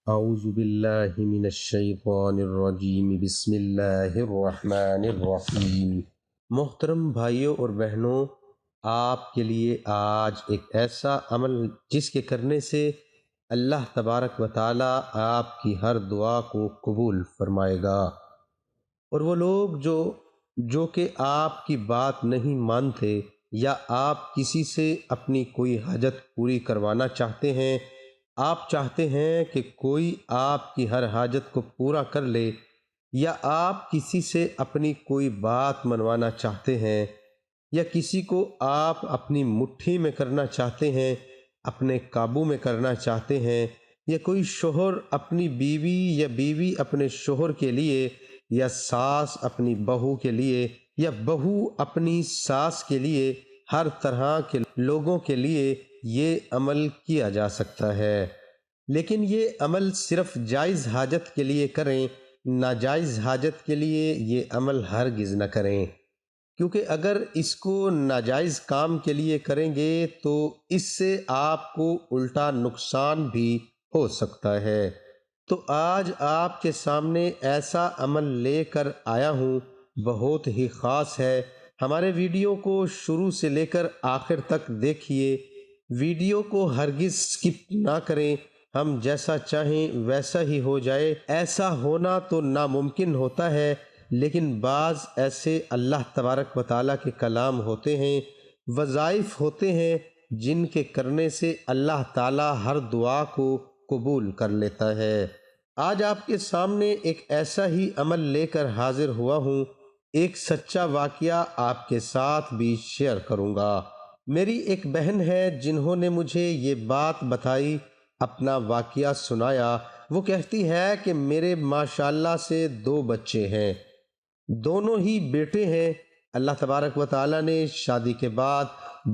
اعوذ باللہ من الشیطان الرجیم بسم اللہ الرحمن الرحیم۔ محترم بھائیوں اور بہنوں، آپ کے لیے آج ایک ایسا عمل جس کے کرنے سے اللہ تبارک و تعالی آپ کی ہر دعا کو قبول فرمائے گا، اور وہ لوگ جو کہ آپ کی بات نہیں مانتے یا آپ کسی سے اپنی کوئی حاجت پوری کروانا چاہتے ہیں، آپ چاہتے ہیں کہ کوئی آپ کی ہر حاجت کو پورا کر لے، یا آپ کسی سے اپنی کوئی بات منوانا چاہتے ہیں، یا کسی کو آپ اپنی مٹھی میں کرنا چاہتے ہیں، اپنے قابو میں کرنا چاہتے ہیں، یا کوئی شوہر اپنی بیوی یا بیوی اپنے شوہر کے لیے، یا ساس اپنی بہو کے لیے، یا بہو اپنی ساس کے لیے، ہر طرح کے لوگوں کے لیے یہ عمل کیا جا سکتا ہے۔ لیکن یہ عمل صرف جائز حاجت کے لیے کریں، ناجائز حاجت کے لیے یہ عمل ہرگز نہ کریں، کیونکہ اگر اس کو ناجائز کام کے لیے کریں گے تو اس سے آپ کو الٹا نقصان بھی ہو سکتا ہے۔ تو آج آپ کے سامنے ایسا عمل لے کر آیا ہوں، بہت ہی خاص ہے۔ ہمارے ویڈیو کو شروع سے لے کر آخر تک دیکھیے، ویڈیو کو ہرگز سکپ نہ کریں۔ ہم جیسا چاہیں ویسا ہی ہو جائے، ایسا ہونا تو ناممکن ہوتا ہے، لیکن بعض ایسے اللہ تبارک و تعالیٰ کے کلام ہوتے ہیں، وظائف ہوتے ہیں، جن کے کرنے سے اللہ تعالیٰ ہر دعا کو قبول کر لیتا ہے۔ آج آپ کے سامنے ایک ایسا ہی عمل لے کر حاضر ہوا ہوں، ایک سچا واقعہ آپ کے ساتھ بھی شیئر کروں گا۔ میری ایک بہن ہے جنہوں نے مجھے یہ بات بتائی، اپنا واقعہ سنایا۔ وہ کہتی ہے کہ میرے ماشاءاللہ سے 2 بچے ہیں، دونوں ہی بیٹے ہیں۔ اللہ تبارک و تعالیٰ نے شادی کے بعد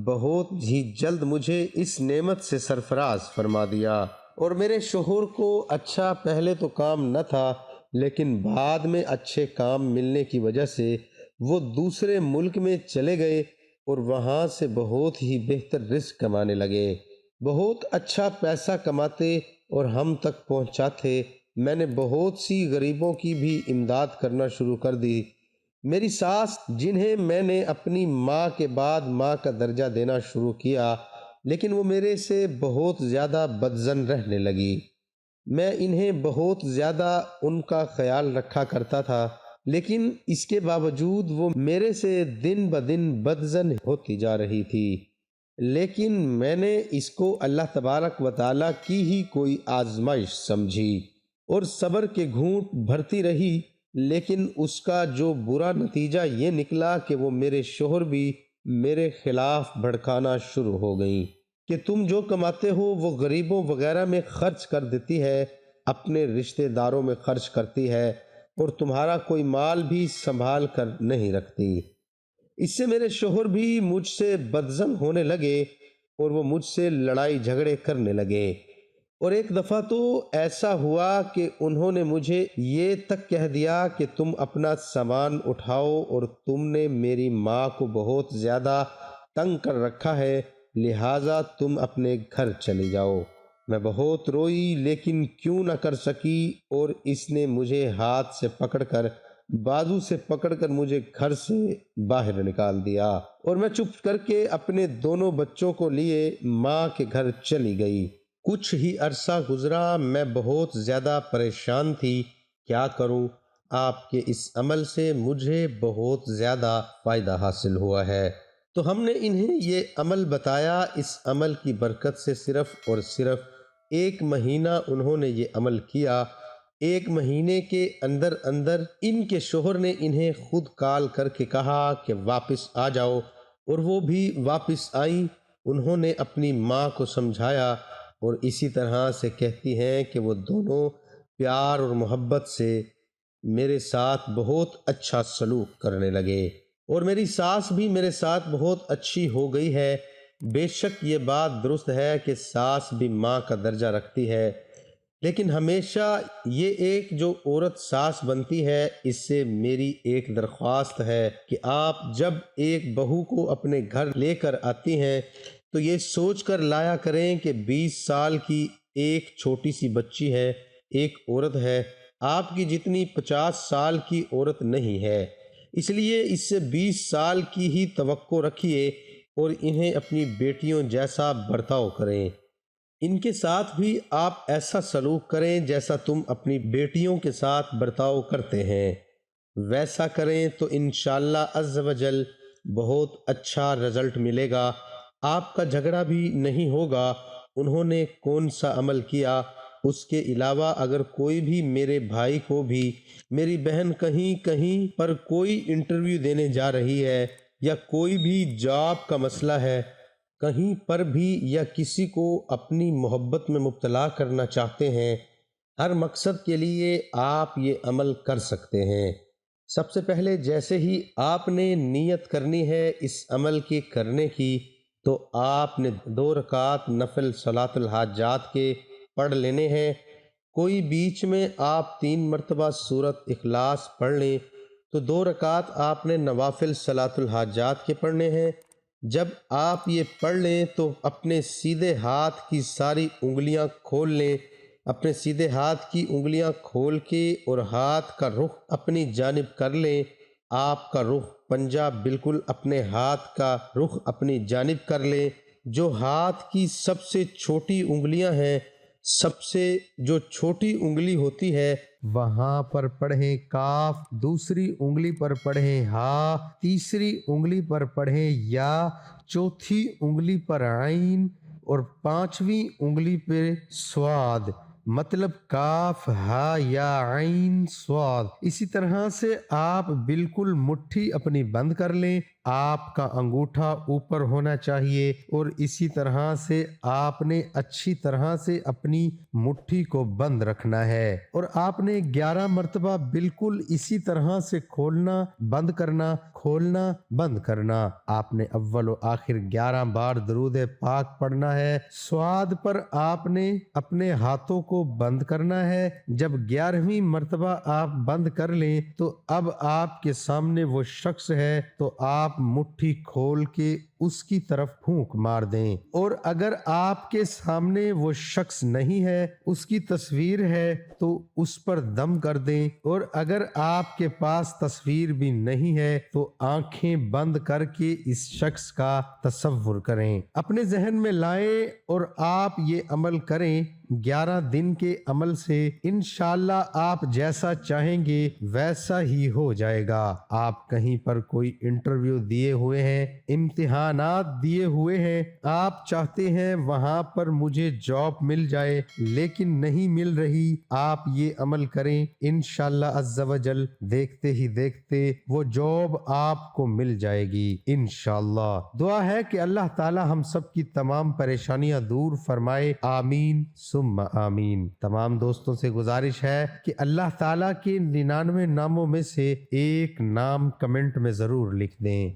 بہت ہی جلد مجھے اس نعمت سے سرفراز فرما دیا، اور میرے شوہر کو اچھا پہلے تو کام نہ تھا، لیکن بعد میں اچھے کام ملنے کی وجہ سے وہ دوسرے ملک میں چلے گئے اور وہاں سے بہت ہی بہتر رزق کمانے لگے، بہت اچھا پیسہ کماتے اور ہم تک پہنچاتے۔ میں نے بہت سی غریبوں کی بھی امداد کرنا شروع کر دی۔ میری ساس، جنہیں میں نے اپنی ماں کے بعد ماں کا درجہ دینا شروع کیا، لیکن وہ میرے سے بہت زیادہ بدظن رہنے لگی۔ میں انہیں بہت زیادہ ان کا خیال رکھا کرتا تھا، لیکن اس کے باوجود وہ میرے سے دن بدن بدظن ہوتی جا رہی تھی۔ لیکن میں نے اس کو اللہ تبارک و تعالیٰ کی ہی کوئی آزمائش سمجھی اور صبر کے گھونٹ بھرتی رہی، لیکن اس کا جو برا نتیجہ یہ نکلا کہ وہ میرے شوہر بھی میرے خلاف بھڑکانا شروع ہو گئیں کہ تم جو کماتے ہو وہ غریبوں وغیرہ میں خرچ کر دیتی ہے، اپنے رشتہ داروں میں خرچ کرتی ہے، اور تمہارا کوئی مال بھی سنبھال کر نہیں رکھتی۔ اس سے میرے شوہر بھی مجھ سے بدظن ہونے لگے اور وہ مجھ سے لڑائی جھگڑے کرنے لگے، اور ایک دفعہ تو ایسا ہوا کہ انہوں نے مجھے یہ تک کہہ دیا کہ تم اپنا سامان اٹھاؤ، اور تم نے میری ماں کو بہت زیادہ تنگ کر رکھا ہے، لہٰذا تم اپنے گھر چلی جاؤ۔ میں بہت روئی، لیکن کیوں نہ کر سکی، اور اس نے مجھے ہاتھ سے پکڑ کر، بازو سے پکڑ کر مجھے گھر سے باہر نکال دیا، اور میں چپ کر کے اپنے دونوں بچوں کو لیے ماں کے گھر چلی گئی۔ کچھ ہی عرصہ گزرا، میں بہت زیادہ پریشان تھی، کیا کروں؟ آپ کے اس عمل سے مجھے بہت زیادہ فائدہ حاصل ہوا ہے۔ تو ہم نے انہیں یہ عمل بتایا۔ اس عمل کی برکت سے صرف اور صرف 1 مہینہ انہوں نے یہ عمل کیا۔ 1 مہینے کے اندر اندر ان کے شوہر نے انہیں خود کال کر کے کہا کہ واپس آ جاؤ، اور وہ بھی واپس آئیں۔ انہوں نے اپنی ماں کو سمجھایا، اور اسی طرح سے کہتی ہیں کہ وہ دونوں پیار اور محبت سے میرے ساتھ بہت اچھا سلوک کرنے لگے، اور میری ساس بھی میرے ساتھ بہت اچھی ہو گئی ہے۔ بے شک یہ بات درست ہے کہ ساس بھی ماں کا درجہ رکھتی ہے، لیکن ہمیشہ یہ ایک جو عورت ساس بنتی ہے، اس سے میری ایک درخواست ہے کہ آپ جب ایک بہو کو اپنے گھر لے کر آتی ہیں تو یہ سوچ کر لایا کریں کہ 20 سال کی ایک چھوٹی سی بچی ہے، ایک عورت ہے، آپ کی جتنی 50 سال کی عورت نہیں ہے، اس لیے اس سے 20 سال کی ہی توقع رکھیے اور انہیں اپنی بیٹیوں جیسا برتاؤ کریں۔ ان کے ساتھ بھی آپ ایسا سلوک کریں جیسا تم اپنی بیٹیوں کے ساتھ برتاؤ کرتے ہیں، ویسا کریں تو انشاءاللہ عز و جل بہت اچھا رزلٹ ملے گا۔ آپ کا جھگڑا بھی نہیں ہوگا۔ انہوں نے کون سا عمل کیا، اس کے علاوہ اگر کوئی بھی میرے بھائی کو بھی، میری بہن کہیں پر کوئی انٹرویو دینے جا رہی ہے یا کوئی بھی جاب کا مسئلہ ہے کہیں پر بھی، یا کسی کو اپنی محبت میں مبتلا کرنا چاہتے ہیں، ہر مقصد کے لیے آپ یہ عمل کر سکتے ہیں۔ سب سے پہلے جیسے ہی آپ نے نیت کرنی ہے اس عمل کی کرنے کی، تو آپ نے 2 رکعت نفل صلاۃ الحاجات کے پڑھ لینے ہیں۔ کوئی بیچ میں آپ 3 مرتبہ سورۃ اخلاص پڑھ لیں تو 2 رکعت آپ نے نوافل صلاۃ الحاجات کے پڑھنے ہیں۔ جب آپ یہ پڑھ لیں تو اپنے سیدھے ہاتھ کی ساری انگلیاں کھول لیں، اپنے سیدھے ہاتھ کی انگلیاں کھول کے اور ہاتھ کا رخ اپنی جانب کر لیں۔ آپ کا رخ پنجہ بالکل اپنے ہاتھ کا رخ اپنی جانب کر لیں۔ جو ہاتھ کی سب سے چھوٹی انگلیاں ہیں، سب سے جو چھوٹی انگلی ہوتی ہے وہاں پر پڑھیں کاف، دوسری انگلی پر پڑھیں ہا، تیسری انگلی پر پڑھیں یا، چوتھی انگلی پر عین اور 5ویں انگلی پر صاد، مطلب کاف ہا یا عین صاد۔ اسی طرح سے آپ بالکل مٹھی اپنی بند کر لیں، آپ کا انگوٹھا اوپر ہونا چاہیے، اور اسی طرح سے آپ نے اچھی طرح سے اپنی مٹھی کو بند رکھنا ہے، اور آپ نے 11 مرتبہ بالکل اسی طرح سے کھولنا بند کرنا، کھولنا بند کرنا۔ آپ نے اول و آخر 11 بار درود پاک پڑھنا ہے۔ صاد پر آپ نے اپنے ہاتھوں کو بند کرنا ہے۔ جب 11ویں مرتبہ آپ بند کر لیں تو اب آپ کے سامنے وہ شخص ہے تو آپ مٹھی کھول کے اس کی طرف پھونک مار دیں، اور اگر آپ کے سامنے وہ شخص نہیں ہے، اس کی تصویر ہے تو اس پر دم کر دیں، اور اگر آپ کے پاس تصویر بھی نہیں ہے تو آنکھیں بند کر کے اس شخص کا تصور کریں، اپنے ذہن میں لائیں اور آپ یہ عمل کریں۔ 11 دن کے عمل سے انشاءاللہ آپ جیسا چاہیں گے ویسا ہی ہو جائے گا۔ آپ کہیں پر کوئی انٹرویو دیے ہوئے ہیں، امتحانات دیے ہوئے ہیں، آپ چاہتے ہیں وہاں پر مجھے جاب مل جائے لیکن نہیں مل رہی، آپ یہ عمل کریں، انشاءاللہ عز و جل دیکھتے ہی دیکھتے وہ جاب آپ کو مل جائے گی انشاءاللہ۔ دعا ہے کہ اللہ تعالی ہم سب کی تمام پریشانیاں دور فرمائے، آمین ثم آمین۔ تمام دوستوں سے گزارش ہے کہ اللہ تعالیٰ کے 99 ناموں میں سے ایک نام کمنٹ میں ضرور لکھ دیں۔